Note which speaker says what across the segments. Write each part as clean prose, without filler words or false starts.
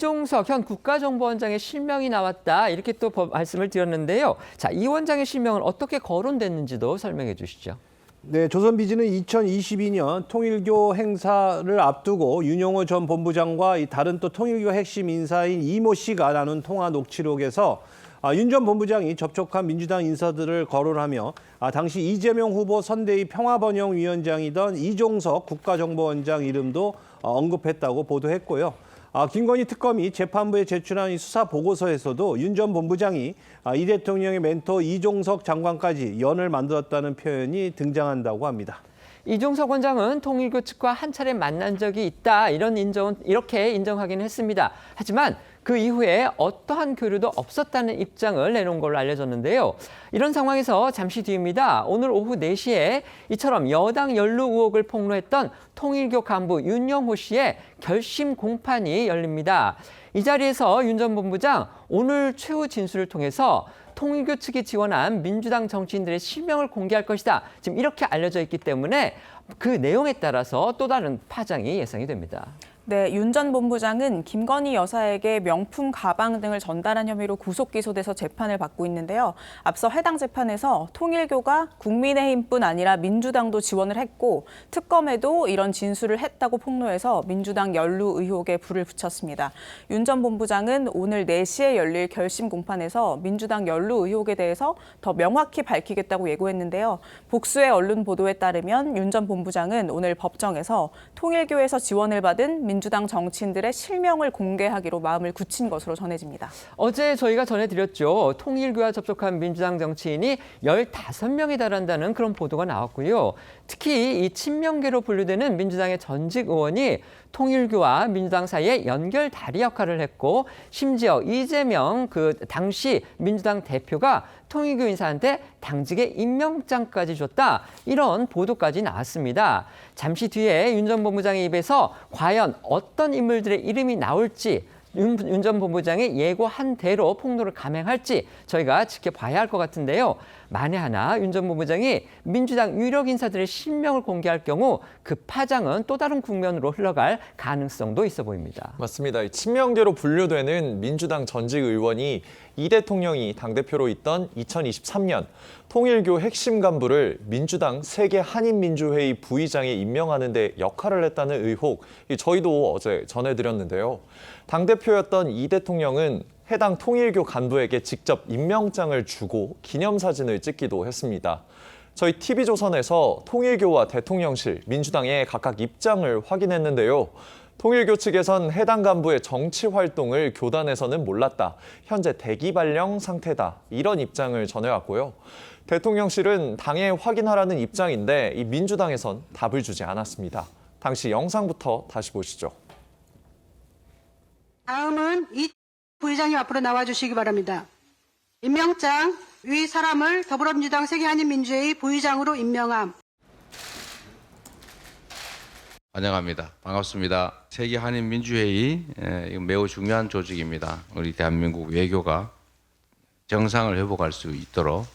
Speaker 1: 이종석 현 국가정보원장의 실명이 나왔다 이렇게 또 말씀을 드렸는데요. 자, 이 원장의 실명은 어떻게 거론됐는지도 설명해 주시죠.
Speaker 2: 네, 조선비즈는 2022년 통일교 행사를 앞두고 윤영호 전 본부장과 다른 또 통일교 핵심 인사인 이모 씨가 나눈 통화 녹취록에서 윤 전 본부장이 접촉한 민주당 인사들을 거론하며 당시 이재명 후보 선대위 평화번영위원장이던 이종석 국가정보원장 이름도 언급했다고 보도했고요. 김건희 특검이 재판부에 제출한 이 수사 보고서에서도 윤 전 본부장이 이 대통령의 멘토 이종석 장관까지 연을 만들었다는 표현이 등장한다고 합니다.
Speaker 1: 이종석 원장은 통일교 측과 한 차례 만난 적이 있다 이렇게 인정하기는 했습니다. 하지만 그 이후에 어떠한 교류도 없었다는 입장을 내놓은 걸로 알려졌는데요. 이런 상황에서 잠시 뒤입니다. 오늘 오후 4시에 이처럼 여당 연루 의혹을 폭로했던 통일교 간부 윤영호 씨의 결심 공판이 열립니다. 이 자리에서 윤 전 본부장 오늘 최후 진술을 통해서 통일교 측이 지원한 민주당 정치인들의 실명을 공개할 것이다. 지금 이렇게 알려져 있기 때문에 그 내용에 따라서 또 다른 파장이 예상이 됩니다.
Speaker 3: 네, 윤 전 본부장은 김건희 여사에게 명품 가방 등을 전달한 혐의로 구속 기소돼서 재판을 받고 있는데요. 앞서 해당 재판에서 통일교가 국민의힘뿐 아니라 민주당도 지원을 했고 특검에도 이런 진술을 했다고 폭로해서 민주당 연루 의혹에 불을 붙였습니다. 윤 전 본부장은 오늘 4시에 열릴 결심 공판에서 민주당 연루 의혹에 대해서 더 명확히 밝히겠다고 예고했는데요. 복수의 언론 보도에 따르면 윤 전 본부장은 오늘 법정에서 통일교에서 지원을 받은 민주당 정치인들의 실명을 공개하기로 마음을 굳힌 것으로 전해집니다.
Speaker 1: 어제 저희가 전해드렸죠. 통일교와 접촉한 민주당 정치인이 15명에 달한다는 그런 보도가 나왔고요. 특히 이 친명계로 분류되는 민주당의 전직 의원이 통일교와 민주당 사이에 연결다리 역할을 했고 심지어 이재명 당시 민주당 대표가 통일교 인사한테 당직에 임명장까지 줬다. 이런 보도까지 나왔습니다. 잠시 뒤에 윤 전 본부장의 입에서 과연 어떤 인물들의 이름이 나올지 윤 전 본부장이 예고한 대로 폭로를 감행할지 저희가 지켜봐야 할 것 같은데요. 만에 하나 윤 전 본부장이 민주당 유력 인사들의 실명을 공개할 경우 그 파장은 또 다른 국면으로 흘러갈 가능성도 있어 보입니다.
Speaker 4: 맞습니다. 친명계로 분류되는 민주당 전직 의원이 이 대통령이 당대표로 있던 2023년 통일교 핵심 간부를 민주당 세계 한인민주회의 부의장에 임명하는 데 역할을 했다는 의혹, 저희도 어제 전해드렸는데요. 당대표였던 이 대통령은 해당 통일교 간부에게 직접 임명장을 주고 기념사진을 찍기도 했습니다. 저희 TV조선에서 통일교와 대통령실, 민주당의 각각 입장을 확인했는데요. 통일교 측에선 해당 간부의 정치 활동을 교단에서는 몰랐다. 현재 대기 발령 상태다. 이런 입장을 전해왔고요. 대통령실은 당에 확인하라는 입장인데 이 민주당에선 답을 주지 않았습니다. 당시 영상부터 다시 보시죠.
Speaker 5: 다음은 이 부의장님 앞으로 나와주시기 바랍니다. 임명장, 위 사람을 더불어민주당 세계한인민주회의 부의장으로 임명함.
Speaker 6: 환영합니다. 반갑습니다. 세계한인민주회의 매우 중요한 조직입니다. 우리 대한민국 외교가 정상을 회복할 수 있도록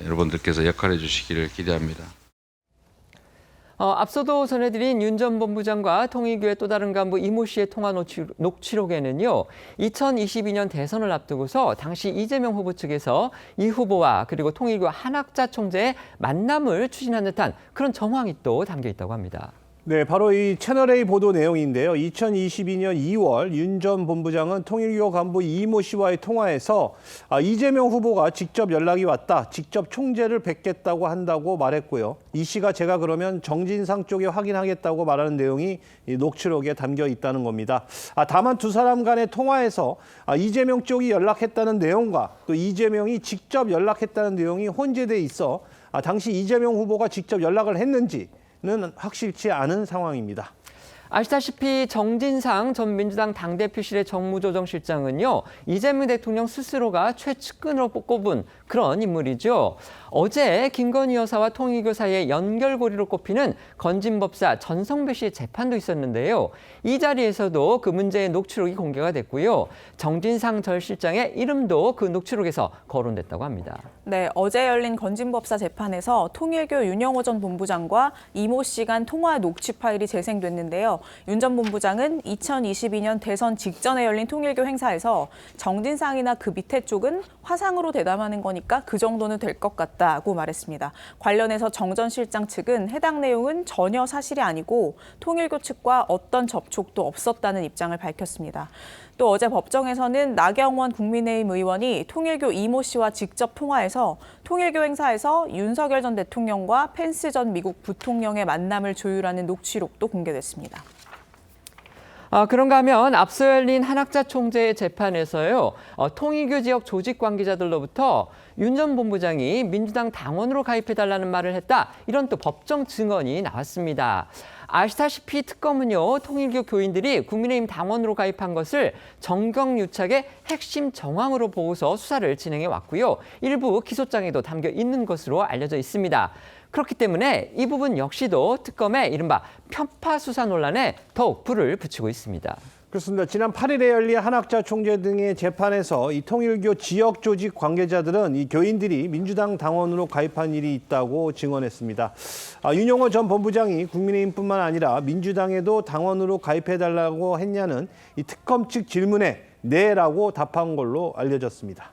Speaker 6: 여러분들께서 역할해 주시기를 기대합니다.
Speaker 1: 앞서도 전해드린 윤 전 본부장과 통일교의 또 다른 간부 이모 씨의 통화 녹취록에는요. 2022년 대선을 앞두고서 당시 이재명 후보 측에서 이 후보와 그리고 통일교 한학자 총재의 만남을 추진한 듯한 그런 정황이 또 담겨 있다고 합니다.
Speaker 2: 네, 바로 이 채널A 보도 내용인데요. 2022년 2월 윤 전 본부장은 통일교 간부 이모 씨와의 통화에서 이재명 후보가 직접 연락이 왔다. 직접 총재를 뵙겠다고 한다고 말했고요. 이 씨가 제가 그러면 정진상 쪽에 확인하겠다고 말하는 내용이 이 녹취록에 담겨 있다는 겁니다. 다만 두 사람 간의 통화에서 이재명 쪽이 연락했다는 내용과 또 이재명이 직접 연락했다는 내용이 혼재돼 있어 당시 이재명 후보가 직접 연락을 했는지 는 확실치 않은 상황입니다.
Speaker 1: 아시다시피 정진상 전 민주당 당대표실의 정무조정실장은요. 이재명 대통령 스스로가 최측근으로 꼽은 그런 인물이죠. 어제 김건희 여사와 통일교 사이의 연결고리로 꼽히는 건진법사 전성배 씨의 재판도 있었는데요. 이 자리에서도 그 문제의 녹취록이 공개가 됐고요. 정진상 전 실장의 이름도 그 녹취록에서 거론됐다고 합니다.
Speaker 3: 네, 어제 열린 건진법사 재판에서 통일교 윤영호 전 본부장과 이모 씨 간 통화 녹취 파일이 재생됐는데요. 있는데요. 윤 전 본부장은 2022년 대선 직전에 열린 통일교 행사에서 정진상이나 그 밑에 쪽은 화상으로 대담하는 거니까 그 정도는 될 것 같다고 말했습니다. 관련해서 정 전 실장 측은 해당 내용은 전혀 사실이 아니고 통일교 측과 어떤 접촉도 없었다는 입장을 밝혔습니다. 또 어제 법정에서는 나경원 국민의힘 의원이 통일교 이모 씨와 직접 통화해서 통일교 행사에서 윤석열 전 대통령과 펜스 전 미국 부통령의 만남을 조율하는 녹취록도 공개됐습니다.
Speaker 1: 그런가 하면 앞서 열린 한학자 총재의 재판에서요. 통일교 지역 조직 관계자들로부터 윤 전 본부장이 민주당 당원으로 가입해달라는 말을 했다. 이런 또 법정 증언이 나왔습니다. 아시다시피 특검은요. 통일교 교인들이 국민의힘 당원으로 가입한 것을 정경유착의 핵심 정황으로 보고서 수사를 진행해 왔고요. 일부 기소장에도 담겨 있는 것으로 알려져 있습니다. 그렇기 때문에 이 부분 역시도 특검의 이른바 편파 수사 논란에 더욱 불을 붙이고 있습니다.
Speaker 2: 그렇습니다. 지난 8일에 열린 한학자 총재 등의 재판에서 이 통일교 지역 조직 관계자들은 이 교인들이 민주당 당원으로 가입한 일이 있다고 증언했습니다. 윤영호 전 본부장이 국민의힘뿐만 아니라 민주당에도 당원으로 가입해달라고 했냐는 이 특검 측 질문에 네라고 답한 걸로 알려졌습니다.